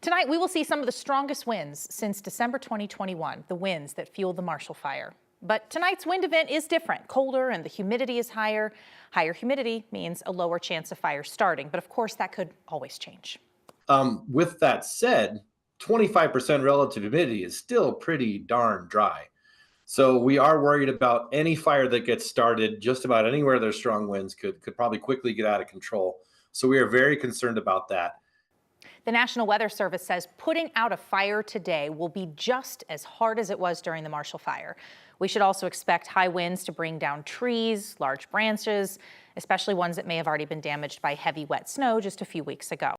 Tonight, we will see some of the strongest winds since December 2021, the winds that fueled the Marshall Fire. But tonight's wind event is different, colder, and the humidity is higher. Higher humidity means a lower chance of fire starting, but of course that could always change. With that said, 25% relative humidity is still pretty darn dry. So we are worried about any fire that gets started just about anywhere there's strong winds could probably quickly get out of control. So we are very concerned about that. The National Weather Service says putting out a fire today will be just as hard as it was during the Marshall Fire. We should also expect high winds to bring down trees, large branches, especially ones that may have already been damaged by heavy wet snow just a few weeks ago.